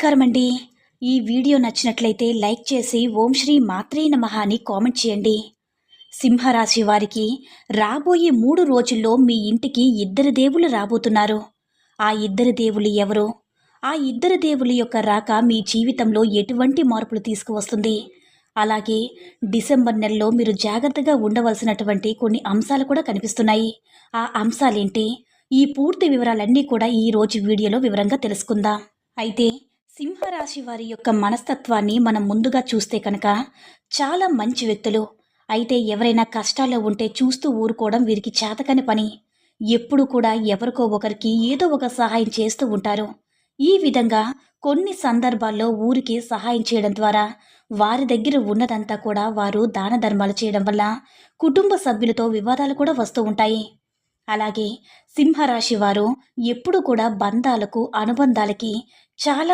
నమస్కారం అండి. ఈ వీడియో నచ్చినట్లయితే లైక్ చేసి ఓం శ్రీ మాత్రే నమః అని కామెంట్ చేయండి. సింహరాశి వారికి రాబోయే 3 రోజుల్లో మీ ఇంటికి ఇద్దరు దేవుళ్ళు రాబోతున్నారు. ఆ ఇద్దరు దేవుళ్ళు ఎవరు? ఆ ఇద్దరు దేవుళ్ళ యొక్క రాక మీ జీవితంలో ఎటువంటి మార్పులు తీసుకువస్తుంది? అలాగే డిసెంబర్ నెలలో మీరు జాగ్రత్తగా ఉండవలసినటువంటి కొన్ని అంశాలు కూడా కనిపిస్తున్నాయి. ఆ అంశాలేంటి? ఈ పూర్తి వివరాలన్నీ కూడా ఈ రోజు వీడియోలో వివరంగా తెలుసుకుందాం. అయితే సింహరాశి వారి యొక్క మనస్తత్వాన్ని మనం ముందుగా చూస్తే కనుక చాలా మంచి వ్యక్తులు. అయితే ఎవరైనా కష్టాల్లో ఉంటే చూస్తూ ఊరుకోవడం వీరికి చేతకాని పని. ఎప్పుడు కూడా ఎవరికో ఒకరికి ఏదో ఒక సహాయం చేస్తూ ఉంటారు. ఈ విధంగా కొన్ని సందర్భాల్లో ఊరికి సహాయం చేయడం ద్వారా వారి దగ్గర ఉన్నదంతా కూడా వారు దాన ధర్మాలు చేయడం వల్ల కుటుంబ సభ్యులతో వివాదాలు కూడా వస్తూ ఉంటాయి. అలాగే సింహరాశి వారు ఎప్పుడు కూడా బంధాలకు అనుబంధాలకి చాలా